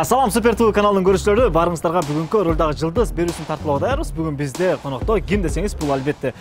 Салам Супер ТВ каналының көрүүчүлөрү, барыңыздарга бүгүнкү ролдагы жылдыз берүүсүн тартуулап атабыз. Бүгүн бизде конокто ким десеңиз, бул албетте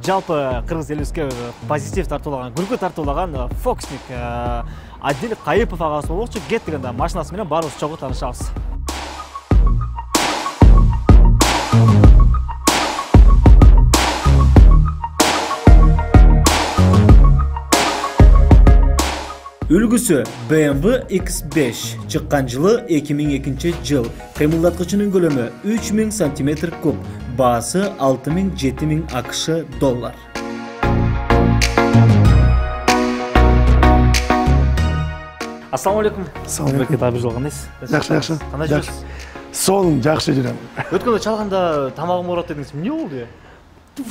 жалпы кыргыз элибизге позитив тартуулаган, күлкү тартуулаган фокусник Адил Кайыпов агасы болчу. Кеттик анда машинасы менен баарыбыз чогуу таанышабыз. Үлгүсү BMW X5, чыккан жылы 2002 жыл. Кыймылдаткычынын көлөмү 3000 см3, баасы 6000-7000 АКШ доллар. Ассаламу алейкум. Ассаламу алейкум. Табиз болгондайсыз? Жакшы. Кандай жүрөсүз? Сонун жакшы жүрөм. Өткөндө чалганда тамагым ооруп дедиңиз. Эмне болду?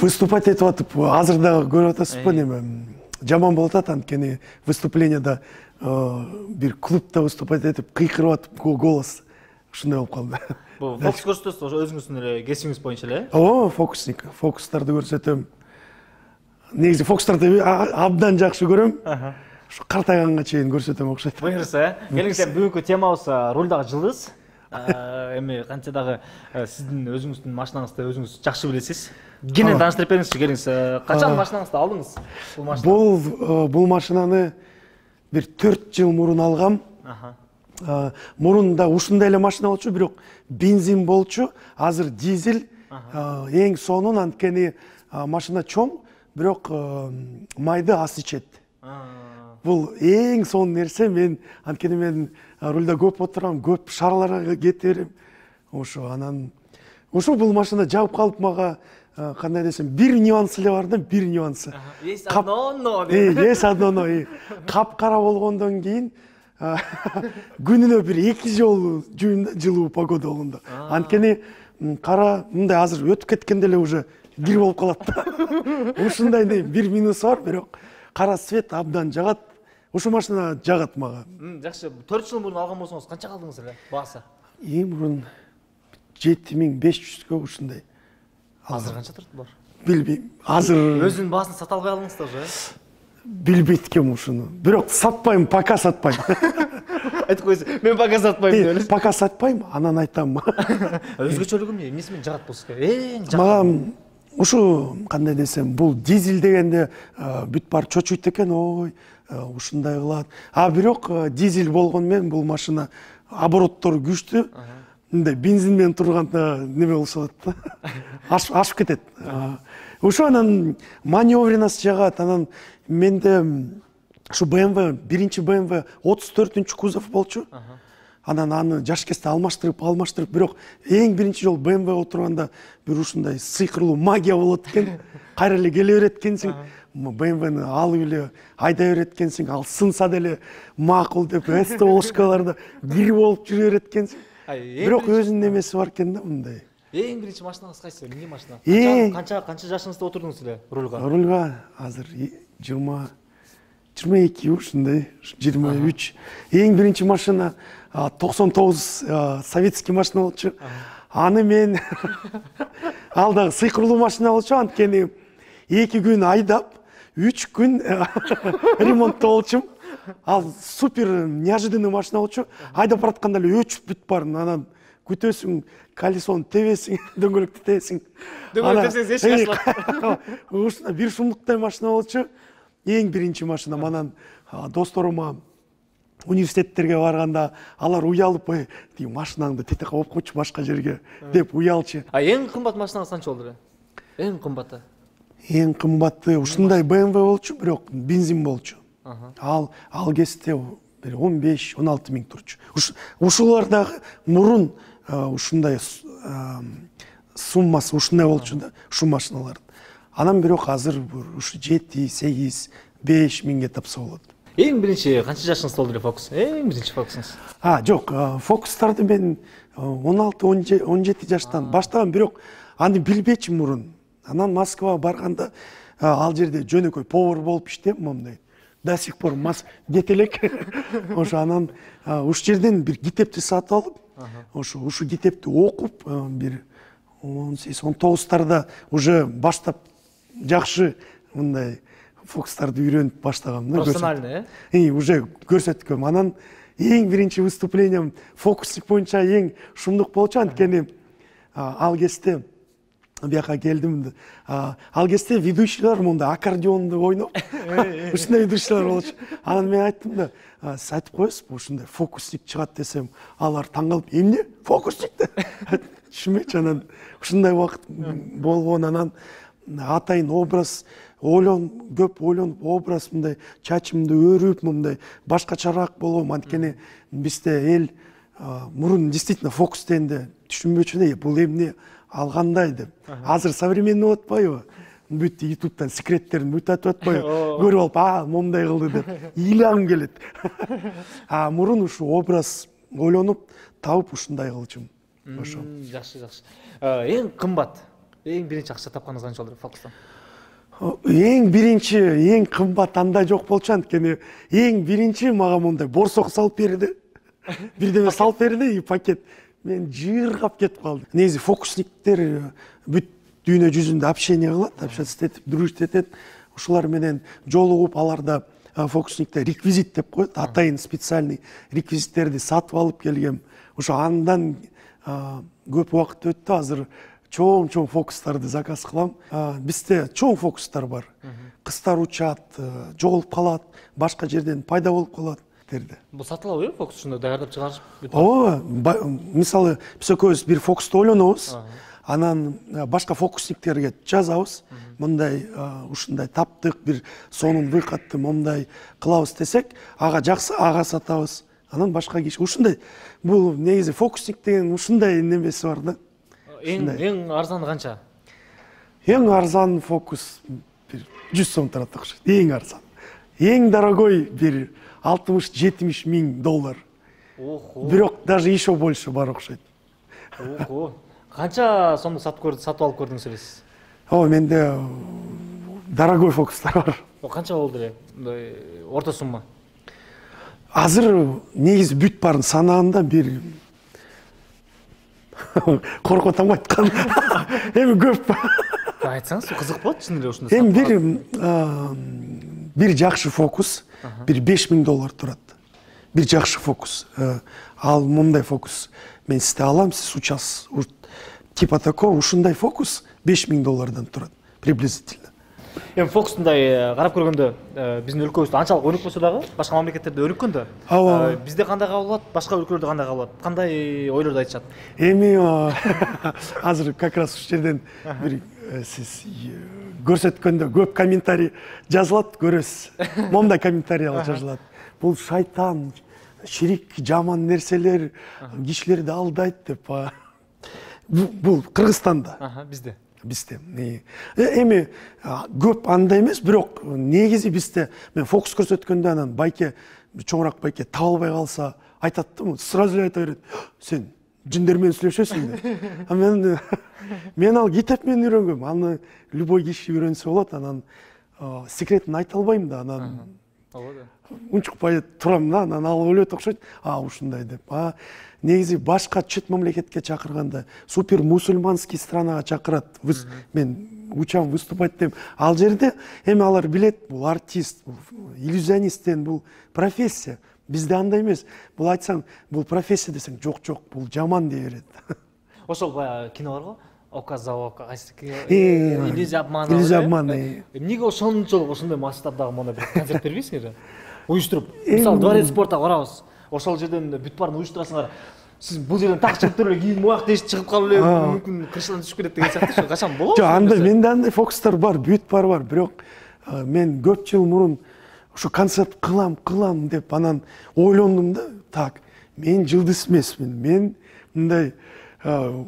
Выступать этип атып, азыр дагы көрүп атасызбы неме? Жаман болуп атат, анткени выступлениеда бир клубда выступать этип, кыйкырып атып, голос ушундай болуп калды. Бул фокус көрсөтөсүз, ошо өзүңүздүн эле кесибиңиз боюнча эле? Фокусник. Фокустарды көрсөтөм. Негизи фокустарды абдан жакшы көрөм. Ушу картайганга чейин көрсөтөм окшойт. Буюрса, келиңиз, бүгүнкү темабыз рулдагы жылдыз. Эми канча дагы сиздин өзүңүздүн машинаңызды өзүңүз жакшы билесиз. Кенен тааныштырып бериңизчи, келиңиз. Качан машинаңызды алдыңыз? Бул машинаны бир 4 жыл мурун алгам. Мурунда ушундай эле машина болчу, бирок бензин болчу, азыр дизель. Эң сонун, анткени машина чоң, бирок майды аз ичет. Бул эң сонун нерсе. Анткени мен рулда көп отурам, көп шаарларга кете берем. Ошо бул машина жабып калып мага, кандай десем, бир нюансы эле бар да, бир нюансы. Есть одно но. Есть одно но. Капкара болгондон кийин күнүнө бир 2 жолу жылуу погода болгондо. Анткени кара мындай азыр өтүп кеткенде эле уже кир болуп калат да. Ушундай бир минусу бар, бирок кара свет абдан жагат. Ошо машина жагат мага. Жакшы. 4 жыл мурун алган болсоңуз канча калдыңыз эле баасы? Мурун 7500гө ушундай. Азыр канча турат булар? Билбейм. Азыр Өзүнүн баасын сата албай калдыңыз да уже? Билбейт экенмин ушуну. Бирок сатпайм, пока сатпайм. Айтып койсо, мен пока сатпайм деп эле. Пока сатпайм, анан айтам. Өзгөчөлүгү эмне? Эмнеси менен жагат болсо керек? Эң жагат. Мага ушу кандай десем, бул дизель дегенде бүт бар чочуйт экен, ой, ушундай кылат. Бирок дизель болгон менен бул машина обороттору күчтүү. Мындай бензин менен турганда неме болсо болот да. Ашып кетет. Ошо анан маневренасы жагат. Анан менде ушу BMW, биринчи BMW 34-күнчү кузов болчу. Анан аны жаш кезде алмаштырып, бирок эң биринчи жолу BMW отурганда бир ушундай сыйкырлуу магия болот экен. Кайра эле келе берет экенсиң. BMW-ны алып эле айдай берет экенсиң. Ал сынса деле макул деп СТОшкаларда кирип болуп жүрө берет экенсиң. Бирок өзүнүн немеси бар экен да мындай. Эң биринчи машинаңыз кайсы? Эмне машина? Канча жашыңызда отурдуңуз эле рулга? Рулга азыр 22 ушундай, 23. Эң биринчи машина 99 советский машина болчу. Аны мен ал дагы сыйкырлуу машина болчу, анткени 2 күн айдап, 3 күн ремонтто болчум. Ал супер неожиданный машина болчу. Айдап баратканда эле өчүп бүт барын, анан күтөсүң, колесону тебесиң, дөңгөлөктү тебесиң. Дөңгөлөктү эч кашылат. Ушундай бир шумдуктай машина болчу. Эң биринчи машина. Манан досторума университеттерге барганда алар уялып, "Ти машинаңды тетек алып койчу башка жерге" деп уялчу. Эң кымбат машинаңыз канча болду эле? Эң кымбаты? Эң кымбаты ушундай BMW болчу, бирок бензин болчу. Ал кезде бир 15-16 миң турчу. Ушулар дагы мурун ушундай суммасы ушундай болчу да, ушу машиналардын. Анан бирок азыр ушу 7-8-5 миңге тапса болот. Эң биринчи канча жашыңызда болду эле фокус? Эң биринчи фокусуңуз? Жок, фокустарды мен 16-17 жаштан баштагам, бирок аны билбечүмүн мурун. Анан Москвага барганда ал жерде жөнөкөй повар болуп иштеп, момундай. До сих пор детелек. Ошо анан уш жерден бир китепти сатып алып, ушу китепти окуп, бир 18-19 уже баштап жакшы мындай фокустарды үйрөнүп баштагам. Профессиональный, уже көрсөткөм. Анан эң биринчи выступлением фокусник боюнча эң шумдук болчу, анткени ал кезде бияка келдим. Ал кезде ведущийлер мондай аккордеонду ойноп, ушундай ведущийлер болчу. Анан мен айттым да, сиз айтып коесузбу, ушундай фокусник чыгат десем, алар таң калып, эмне фокусник деп түшүнбөйчү. Анан ушундай убакыт болгон, анан атайын образ көп ойлонуп, образ мындай чачымды өрүп, мындай башкачараак болгом, анткени бизде эл мурун действительно фокус дегенде түшүнбөчү да, бул эмне, ал кандай деп. Азыр современный болуп атпайбы? Бүт ютубтан секреттерин бүт айтып атпайбы? Көрүп алып, мындай кылды деп ыйлангым келет. Мурун ушу образ ойлонуп, табып ушундай кылчумун. Ошо. Жакшы. Эң кымбат, эң биринчи акча тапканыңыз канча болду фокустан? Эң биринчи, эң кымбат андай жок болчу, анткени эң биринчи мага мондай борсок салып берди. Бирдеме салып берди, и пакет. Мен жыргап кетип калдым. Негизи фокусниктер бүт дүйнө жүзүндө общение кылат, общаться этип, дружить этет. Ушулар менен жолугуп, аларда фокусниктер реквизит деп коет, атайын специальный реквизиттерди сатып алып келгем. Ошо андан көп убакыт өттү. Азыр чоң фокустарды заказ кылам. Бизде чоң фокустар бар. Кыздар учат, жоголуп калат, башка жерден пайда болуп калат. Бул сатыла берби фокус ушундай даярдап чыгарышып? Ооба, мисалы биз экөөбүз бир фокусту ойлонобуз, анан башка фокусниктерге жазабыз, мындай ушундай таптык бир сонун выкатты мындай кылабыз десек, ага жаксы, ага сатабыз. Анан башка киши ушундай, бул негизи фокусник деген ушундай немеси бар да. Эң арзаны канча? Эң арзан фокус бир 100 сом турат окшойт. Эң арзан. Эң дорогой бир 60-70 миң доллар. Бирок даже еще больше бар окшойт. Канча сомдук сатып алып көрдүңүз эле сиз? Менде дорогой фокустар бар. Канча болду эле? Орто сумма. Азыр негизи бүт барын санаганда бир коркотом айткан. Эми көп. Айтсаңыз, кызык болот чын эле ушундай. Эми бир жакшы фокус бир 5000 доллар турат. Бир жакшы фокус. Ал мындай фокус мен сизде алам, сиз учасыз. Типа такого, ушундай фокус 5000 доллардан турат приблизительно. Эми фокусундай карап көргөндө биздин өлкөбүздө анчалык өнүкпөсө дагы, башка мамлекеттерде өнүккөн да. Бизде кандай кабыл алат, башка өлкөлөрдө кандай кабыл алат? Кандай ойлорду айтышат? Эми азыр как раз ушул жерден бир сиз көрсөткөндө көп комментарий жазылат, көрөсүз. Мондай комментариялар жазылат. Бул шайтан, ширик, жаман нерселер, кишилерди алдайт деп. Бул Кыргызстанда. Бизде. Эми көп андай эмес, бирок негизи бизде мен фокус көрсөткөндө анан байке, чоңураак байке табылбай калса айтат да, сразу эле айта берет. Сен жиндер менен сүйлөшөсүң деп. Мен ал китеп менен үйрөнгөм. Аны любой киши үйрөнсө болот. Анан секретин айта албайм да. Анан унчукпай турам да. Анан ал ойлойт окшойт. Ушундай деп. Негизи башка чет мамлекетке чакырганда, супер мусульманский странага чакырат. Мен учам, выступать деп. Ал жерде эми алар билет, бул артист, бул иллюзионист деген бул профессия. Бизде андай эмес. Бул айтсаң, бул профессия десең, жок, бул жаман дей берет. Ошол баягы кино барго? Оказаловка, иллюзия обмана. Иллюзия обмана. Эмнеге ошончолук ошондой масштабдагы мондай бир концерт бербейсиңер? Уюштуруп, мисалы дворец спорта барабыз. Ошол жерден бүт баарын уюштурасыңар. Сиз бул жерден так чыгып туруп эле кийин мояк дешип чыгып калып эле мүмкүн крышадан түшүп кетет деген сыяктуу. Качан болот? Жок, андай менде андай фокустар бар, бүт бар. Бирок мен көп жыл мурун ушу концерт кылам деп анан ойлондум да. Так, мен жылдыз эмесмин. Мен мындай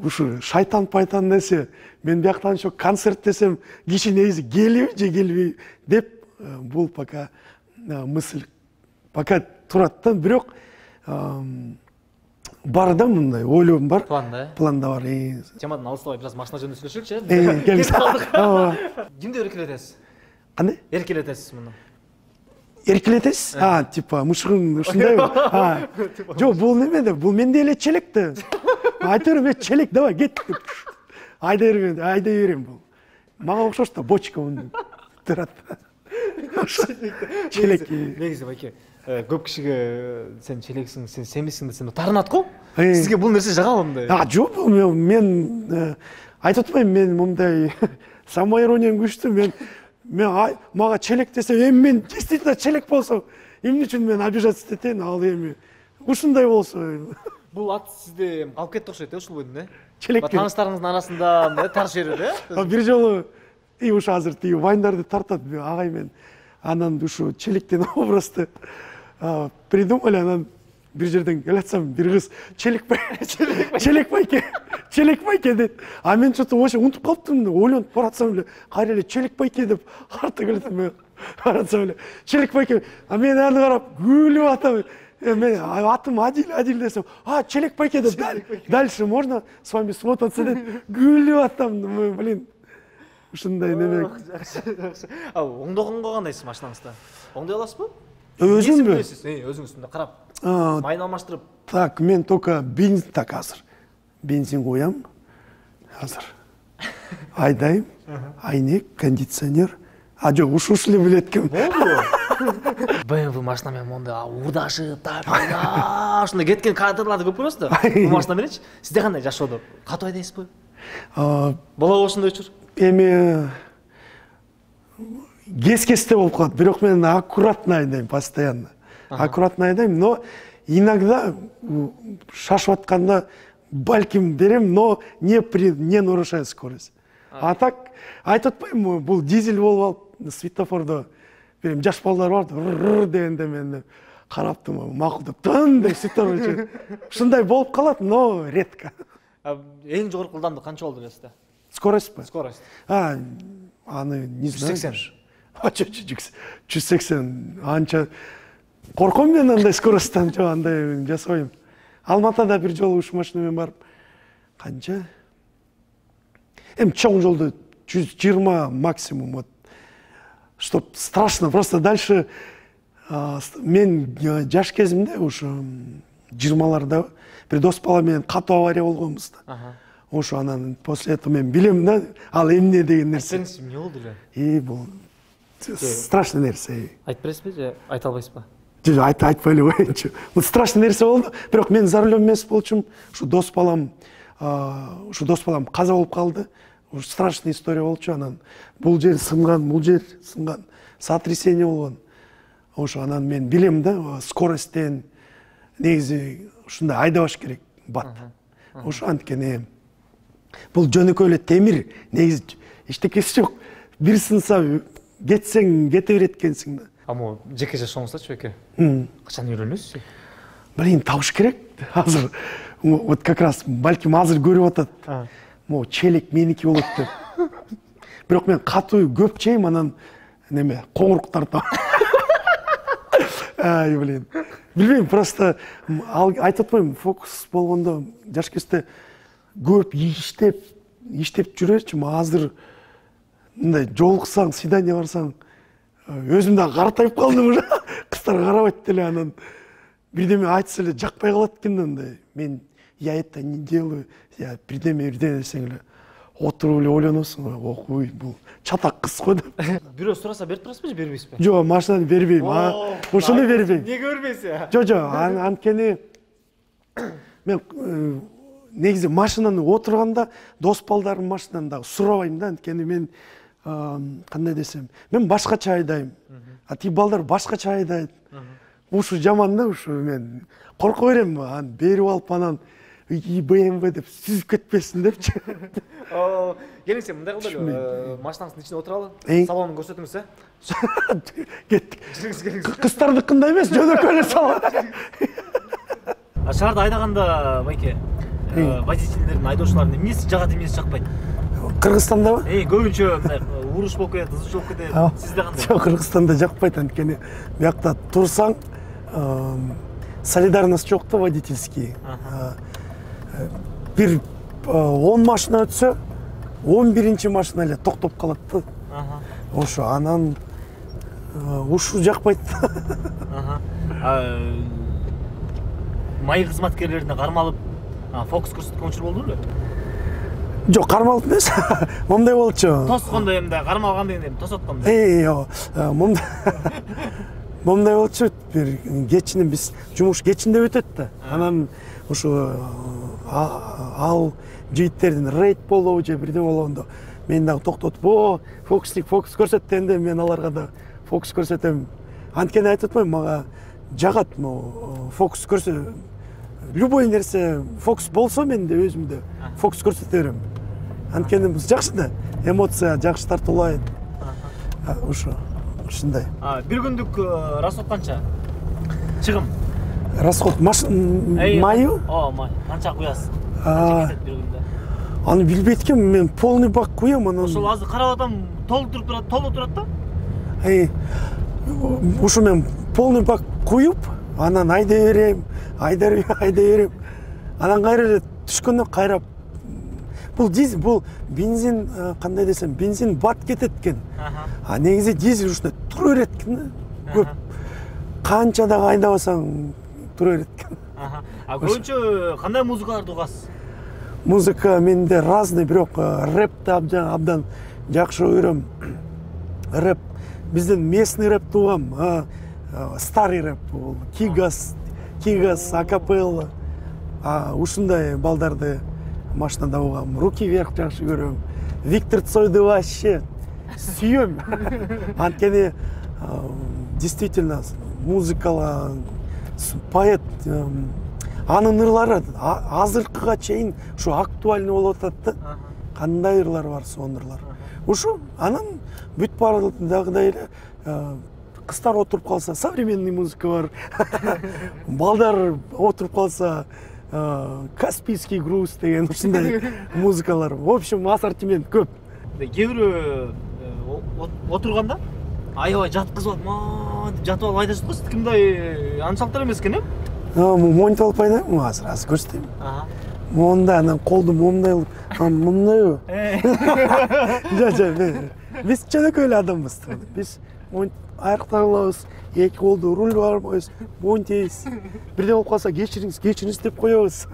ушу шайтан пайтан нерсе. Мен бияктан ошо концерт десем, киши негизи келеби же келбей деп бул пока мысль пока турат да. Бирок бар да мындай ойлоом бар. Планда бар. Темадан алыстабай бир аз машина жөнүндө сүйлөшөлүчү. Келиңиз. Кимди эркелетесиз? Кандай? Эркелетесиз муну. Эркелетесиз? Типа мышыгың ушундайбы? Жок, бул неме да, бул менде эле челек да. Айта берем, челек, давай, кет деп. Айда берем бул. Мага окшош да, бочка турат. челек негизи байке көп кишиге сен челексиң, сен семисиң десем таарынат го. Сизге бул нерсе жагабы мындай? Жок, мен айтып атпайм, мен мындай самоирониям күчтүү. Мен мага челек десе, эми мен действительно челек болсо, эмне үчүн мен обижаться этейин, ал эми ушундай болсо. Бул ат сизде калып кетти окшойт, ушул бойдон, Челек. Тааныштарыңыздын арасында мындай тарш берет, Бир жолу ушу азыр тиги вайндарды тартат агай мен. Анан ушу челектен образды придумали, анан бир жерден келатсам, бир кыз челек байке дейт. А мен что-то вообще унутуп калыптым, ойлонуп баратсам эле, кайра эле челек байке деп карта келатам. Баратсам эле, челек байке. А мен аны карап күлүп атам. Мен атым Адил десем, челек байке деп, дальше можно с вами смотаться деп күлүп атам. Блин, ушундай неме. Оңдогонго кандайсыз машинаңызда? Оңдой аласызбы? Өзүмбү? Өзүңүздө карап, майын алмаштырып. Так, мен только бензин, так азыр. Бензин коям, азыр. Айдайм, айнек, кондиционер. Жок, ушул эле билет экен. Болду. BMW машина менен мондай урдашып, ушундай кеткен кадрларды көп көрөсүз да. Бул машина мененчи, сизде кандай жашоодо? Катуу айдайсызбы? Болобу ошондойчур? Эми кес-кесте болуп калат, бирок мен аккуратно айдайм, постоянно. Аккуратно айдайм, но иногда шашып атканда балким берем, но не нарушая скорость. А так айтып атпаймынбы, бул дизель болуп алып, светофордо берем, жаш балдар бар, дегенде мен караптым, макул деп, тын деп светофор өчүрөт. Ушундай болуп калат, но редко. Эң жогорку ылдамдык канча болду десизде? Скоростьпы? Скорость. Аны не знаю. 180. 180. Анча корком мен андай скоросттан, жок андай жасабайм. Алматыда бир жолу ушу машина менен барып, канча? Эми чоң жолду 120 максимум. Вот. Что страшно, просто дальше мен жаш кезимде ушу 20-ларда бир дос бала менен катуу авария болгонбуз да. Ошо анан после этого мен билем да, ал эмне деген нерсе. Айтсаңыз, эмне болду эле? Бул страшный нерсе. Айтып бересизби же айта албайсызбы? Жок, айтпай эле коеюнчу. Бул страшный нерсе болду. Бирок мен за рулем эмес болчумун. Ушу дос балам каза болуп калды. Ушу страшный история болчу. Анан бул жер сынган, бул жер сынган. Сотрясение болгон. Ошо анан мен билем да, скоросттен негизи ушундай айдабаш керек бат. Ошо анткени бул жөнөкөй эле темир, негизи эчтекеси жок. Бир сынса кетсең кете берет экенсиң да. Могу жеке жашооңуздачы беке? Качан үйрөнөсүз? Блин, табыш керек. Азыр вот как раз балким азыр көрүп атат. Могу челек меники болот деп. Бирок мен катуу көп чейм, анан неме, коңурук тартам. Блин. Билбейм, просто айтып атпайм, фокус болгондо жаш кезде көп иштеп жүрөрчүмүн. Азыр мындай жолуксаң, свидание барсаң, өзүм да картайып калдым уже. Кыздар карабайт деле, анан бирдеме айтса эле жакпай калат экен андай. Мен я это не делаю, я бирдеме десең эле отуруп эле ойлоносуң, ой, бул чатак кыз го деп. Бирөө сураса берип турасызбы же бербейсизби? Жок, машинаны бербейм. Ошону бербейм. Эмнеге бербейсиз? Жок, анткени мен негизи машинаны отурганда дос балдардын машинаны дагы сурабайм да, анткени мен кандай десем, мен башкача айдайм. А тиги балдар башкача айдайт. Ушу жаман да, ушу мен корко берем, аны берип алып анан BMW деп сүзүп кетпесин депчи. Келиңиз, мындай кылдылы, машинаңыздын ичине отуралы, салонун көрсөтүңүз, Кеттик. Кыздардыкындай эмес, жөнөкөй эле салон. Шаарда айдаганда, байке, водительдердин, айдоочулардын эмнеси жагат, эмнеси жакпайт? Кыргызстандабы? Көбүнчө мындай уруш болуп кетет, ызы болуп кетет. Сизде кандай? Жок, Кыргызстанда жакпайт, анткени биякта турсаң, солидарность жок да, водительский. Бир 10 машина өтсө, 11-чи машина эле токтоп калат да. Ошо анан ушу жакпайт. Май кызматкерлерине кармалып, фокус көрсөткөн учур болду беле? Жок, кармалып эмес. Момундай болчу. Тоскондо эмне, кармалган дегенде тосоткондо. Момундай болчу. Бир кечинен биз жумуш кечинде өтөт да. Анан ошо ал жигиттердин рейд болобу же бирдеме болгондо мен дагы токтотуп, фокус көрсөт дегенде мен аларга да фокус көрсөтөм. Анткени айтып атпайм, мага жагат фокус көрсө. Любой нерсе фокус болсо менде өзүмдө фокус көрсөтө берем. Анткени жакшы да, эмоция жакшы тартуулайт. Ушундай. Бир күндүк расход канча? Чыгым. Расход майы? Май. Канча куясыз? Канча кетет бир күндө? Аны билбейт экенмин, мен полный бак куям, анан. Ошол азыр карап атам, толтуруп турат да? Ушу мен полный бак куюп, анан айдай берем. Анан кайра эле түшкөндөн кайрап. Бул дизель, бул бензин, кандай десем, бензин бат кетет экен. Негизи дизель ушундай тура берет экен. Көп. Канча дагы айдабасаң тура берет экен. Көбүнчө кандай музыкаларды угасыз? Музыка менде разный, бирок рэпти абдан жакшы көрөм. Рэп, биздин местный рэпти угам, старый рэп, Кигас, акапелла. Ушундай балдарды машинада угам. Руки вверх жакшы көрөм. Виктор Цойду вообще сүйөм. Анткени действительно музыкала поэт, анын ырлары азыркыга чейин ушу актуальный болуп атат да. Кандай ырлар бар, сонун ырлар. Ушу анан бүт бардагыдай эле кыздар отуруп калса современный музыка бар. Балдар отуруп калса Каспийский груз деген ушундай музыкалар. В общем, ассортимент көп. Кээ бирөө отурганда аябай жаткызып атып, жатып алып айдашат го, сиздики мындай анчалыктар эмес экен, монитор алып айдайм азыр көрсөтөйм. Монда анан колду момундай мындайбы? Биз чөнөкөй эле адамбыз. Биз аяктар алабыз, эки колду руль барбайбыз, монтейбиз. Бирде болуп калса кечириңиз деп коебуз.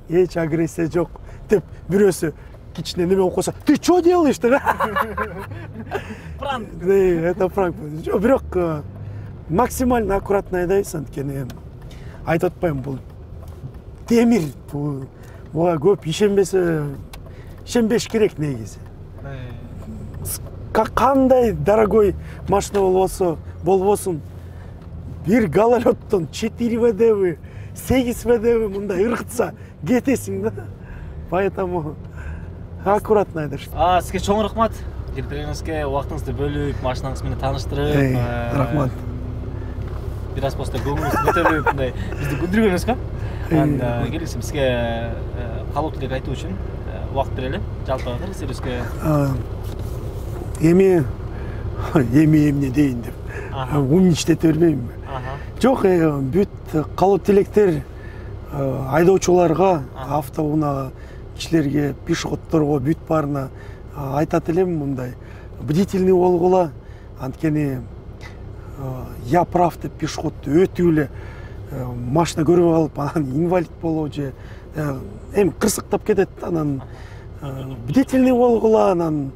Эч агрессия жок деп бирөөсү кичине неме болуп калса, ты что делаешь деп? Пранк. Это пранк. Бирок максимально аккуратно айдайбыз, анткени айтып атпайм, бул темир, буга көп ишенбеш керек негизи. Кандай дорогой машина болбосун, бир гололёттон 4 ВДВ, 8 ВДВ мындай ыргытса кетесиң да. Поэтому аккуратно айдаш. Сизге чоң рахмат. Келипиңизге убактыңызды бөлүп, машинаңыз менен тааныштырып. Рахмат. Бир аз просто көңүлүңүздү көтөрүп, мындай бизди күндүргөнүңүзгө. Келесиң сизге калуу тилек айтуу үчүн убакыт берели. Жалпы сервиске эми эмне дейин деп умничтете бербеймби? Жок, бүт калуу тилектер айдоочуларга, автоунаа кишилерге, пешеходдорго, бүт баарына айтат элем, мындай бдительный болгула. Анткени я прав деп пешеходду өтүп эле машина көрүп алып, анан инвалид болуп же эми кырсыктап кетет, анан бдительный болгула, анан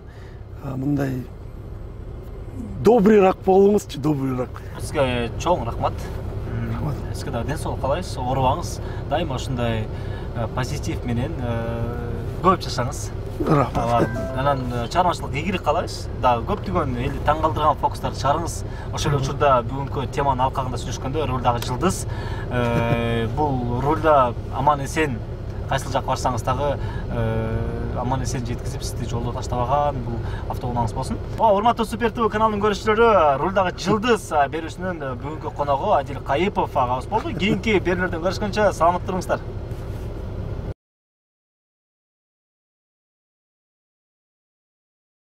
мындай добрыйраак болуңузчу, добрыйраак. Сизге чоң рахмат. Сизге да ден соолук каалайбыз, оорубаңыз, дайыма ушундай позитив менен көп жашаңыз. Рахмат. Анан чыгармачылык ийгилик каалайбыз. Дагы көптөгөн элди таң калтырган фокустарды чыгарыңыз. Ошол учурда бүгүнкү теманын алкагында сүйлөшкөндө рулдагы жылдыз, бул рулда аман эсен кайсыл жакка барсаңыз дагы аман эсен жеткизип сизди жолдо таштабаган бул автоунааңыз болсун. Урматтуу Супер ТВ каналынын көрүүчүлөрү, рулдагы жылдыз берүүсүнүн бүгүнкү коногу Адил Кайыпов агабыз болду. Кийинки берүүлөрдөн көрүшкөнчө саламат туруңуздар.